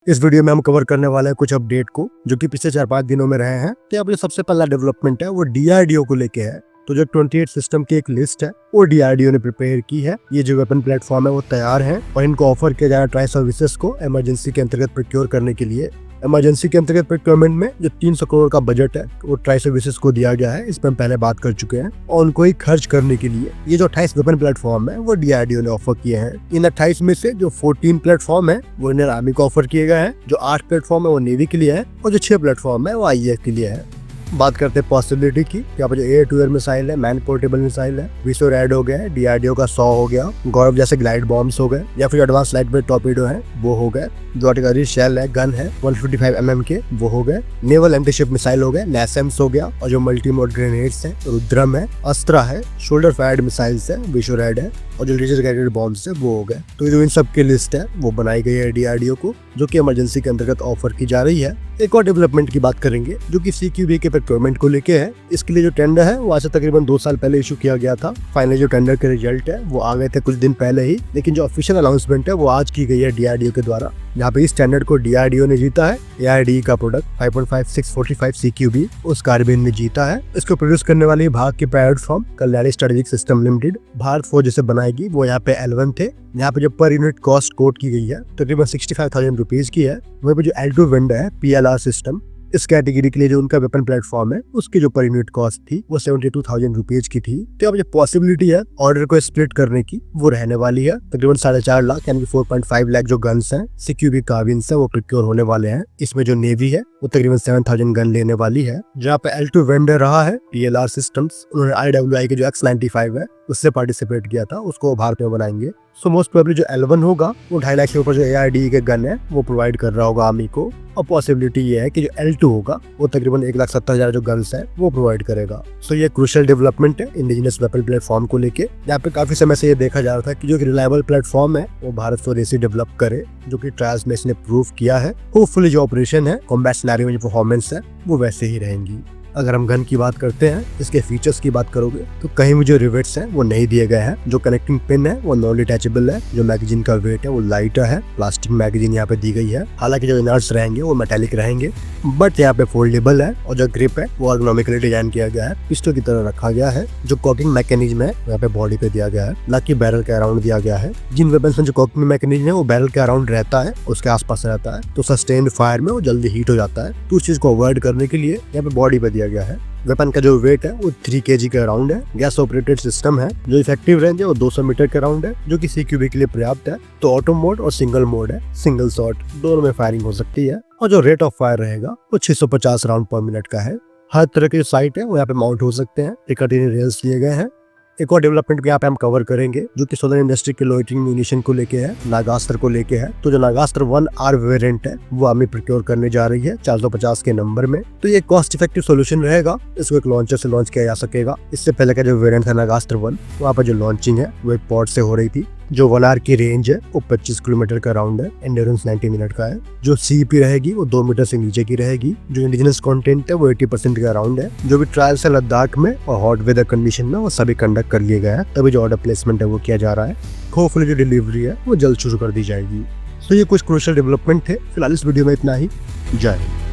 इस वीडियो में हम कवर करने वाले हैं कुछ अपडेट को जो कि पिछले 4-5 दिनों में रहे हैं। तो यहाँ पे जो सबसे पहला डेवलपमेंट है वो DRDO को लेके है। तो जो 28 सिस्टम की एक लिस्ट है वो DRDO ने प्रिपेयर की है। ये जो वेपन प्लेटफॉर्म है वो तैयार है और इनको ऑफर किया जा रहा है ट्राई सर्विसेज को इमरजेंसी के अंतर्गत प्रोक्योर करने के लिए। इमरजेंसी के अंतर्गत प्रोक्योरमेंट में जो 300 करोड़ का बजट है वो ट्राई सर्विसेज को दिया गया है। इस पर हम पहले बात कर चुके हैं और उनको ही खर्च करने के लिए ये जो 28 वेपन प्लेटफॉर्म है वो DRDO ने ऑफर किए हैं। इन 28 में से जो 14 प्लेटफॉर्म है वो इंडियन आर्मी को ऑफर किए गए हैं, जो 8 प्लेटफॉर्म है वो नेवी के लिए है और जो 6 प्लेटफॉर्म है वो IAF के लिए है। बात करते हैं पॉसिबिलिटी की। यहाँ पर जो एयर टू एयर मिसाइल है, मैन पोर्टेबल मिसाइल है, विसो रेड हो गया है, DRDO का 100 हो गया, गौरव जैसे ग्लाइड बॉम्ब्स हो गए या फिर एडवांस लाइट वेट टॉर्पीडो है वो हो गए, जो आर्टिलरी शेल है, गन है 155 mm के वो हो गए, नेवल एंटीशिप मिसाइल हो गए, NASAMS हो गया और जो मल्टी मोड ग्रेनेड्स है, रुद्रम है, अस्त्रा है, शोल्डर फायर्ड मिसाइल्स है, विसो रेड है और जो लेजर गाइडेड बॉम्ब्स है वो हो गए। तो जो इन सब की लिस्ट है वो बनाई गई है DRDO को, जो कि इमरजेंसी के अंतर्गत ऑफर की जा रही है। एक और डेवलपमेंट की बात करेंगे जो कि CQB के प्रोक्योरमेंट को लेके है। इसके लिए जो टेंडर है वो आज से तकरीबन 2 साल पहले इशू किया गया था। फाइनली जो टेंडर के रिजल्ट है वो आ गए थे कुछ दिन पहले ही, लेकिन जो ऑफिशियल अनाउंसमेंट है वो आज की गई है DRDO के द्वारा। यहाँ पे इस टेंडर को DRDO ने जीता है। ARDE का प्रोडक्ट 5.5645 CQB उस कार्बाइन ने जीता है। इसको प्रोड्यूस करने वाली भारत की private firm Kalyani strategic system limited Bharat फौज जिसे बनाएगी वो यहाँ पे L1 थे। यहाँ पे जो पर यूनिट कॉस्ट कोट की गई है तकरीबन 65,000 रुपीज की है। वहीं पे जो L2 वेंडर है PLR सिस्टम, इस कैटेगरी के लिए जो उनका वेपन प्लेटफॉर्म है उसकी जो पर यूनिट कॉस्ट थी वो 72,000 रुपीज की थी। तो अब जो पॉसिबिलिटी है ऑर्डर को स्प्लिट करने की वो रहने वाली है। तकरीबन 4.5 लाख यानी कि 4.5 लाख जो गन्स हैं CQB कार्बिन्स है वो प्रोक्योर होने वाले हैं। इसमें जो नेवी है वो तकरीबन 7,000 गन लेने वाली है। जहाँ पे L2 वेंडर रहा है PLR सिस्टम्स, उन्होंने IWI के जो X95 है उससे पार्टिसिपेट किया था, उसको भारत में बनाएंगे। सो मोस्ट प्रोबेबली जो L1 होगा वो 2.5 लाख के ऊपर जो ARDE के गन है वो प्रोवाइड कर रहा होगा आर्मी को। और पॉसिबिलिटी ये है कि जो L2 होगा वो तकरीबन 1,70,000 जो गन्स है वो प्रोवाइड करेगा। सो ये क्रूशियल डेवलपमेंट है इंडिजिनस वेपन प्लेटफॉर्म को लेके। यहाँ पे काफी समय से ये देखा जा रहा था कि जो रिलायबल प्लेटफॉर्म है वो भारत स्वदेशी डेवलप करे, जो कि ट्रायल्स में इसने प्रूव किया है। होपफुली जो ऑपरेशन है, कॉम्बैट सिनेरियो में जो परफॉर्मेंस है वो वैसे ही रहेंगी। अगर हम गन की बात करते हैं, इसके फीचर्स की बात करोगे तो कहीं भी जो रिवेट्स हैं वो नहीं दिए गए हैं। जो कनेक्टिंग पिन है वो नॉन डिटैचेबल है। जो मैगजीन का वेट है वो लाइटर है, प्लास्टिक मैगजीन यहाँ पे दी गई है। हालांकि जो इनर्ट्स रहेंगे वो मेटालिक रहेंगे, बट यहाँ पे फोल्डेबल है और जो ग्रिप है वो एर्गोनॉमिकली डिजाइन किया गया है, पिस्टल की तरह रखा गया है। जो कॉकिंग मैकेनिज्म है यहाँ पे बॉडी पे दिया गया है, ना कि बैरल के अराउंड दिया गया है। जिन वेपन्स में जो कॉकिंग मैकेनिज्म है वो बैरल के अराउंड रहता है, उसके आसपास रहता है, तो सस्टेन्ड फायर में वो जल्दी हीट हो जाता है। तो उस चीज को अवॉइड करने के लिए यहाँ पे बॉडी पे दिया गया है। वेपन का जो वेट है वो 3 kg के अराउंड है। गैस ऑपरेटेड सिस्टम है। जो इफेक्टिव रेंज है वो 200 मीटर के अराउंड है, जो कि CQB के लिए पर्याप्त है। तो ऑटो मोड और सिंगल मोड है, सिंगल शॉट दोनों में फायरिंग हो सकती है। और जो रेट ऑफ फायर रहेगा वो 650 राउंड पर मिनट का है। हर तरह के जो साइट है वो यहाँ पे माउंट हो सकते हैं। रिकॉर्डिंग रेल्स दिए गए हैं। एक और डेवलपमेंट भी यहाँ पे हम कवर करेंगे जो कि सदर्न इंडस्ट्री के लोइटरिंग म्यूनिशन को लेके है, नागास्त्र को लेके है। तो जो नागास्त्र 1R वेरिएंट है वो आर्मी प्रोक्योर करने जा रही है 450 के नंबर में। तो ये कॉस्ट इफेक्टिव सोल्यूशन रहेगा। इसको एक लॉन्चर से लॉन्च किया जा सकेगा। इससे पहले का जो वेरिएंट था नागास्त्र 1, वहाँ पर जो लॉन्चिंग है वो एक पॉड से हो रही थी। जो 1R की रेंज है वो 25 किलोमीटर का राउंड है। एंड्योरेंस 90 मिनट का है। जो CP रहेगी वो 2 मीटर से नीचे की रहेगी। जो इंडिजिनस कंटेंट है वो 80% का राउंड है। जो भी ट्रायल्स है लद्दाख में और हॉट वेदर कंडीशन में वो सभी कंडक्ट कर लिए गए हैं, तभी जो ऑर्डर प्लेसमेंट है वो किया जा रहा है। होपफुली जो डिलीवरी है वो जल्द शुरू कर दी जाएगी। तो ये कुछ क्रूशियल डेवलपमेंट थे। फिलहाल इस वीडियो में इतना ही। जय हिंद।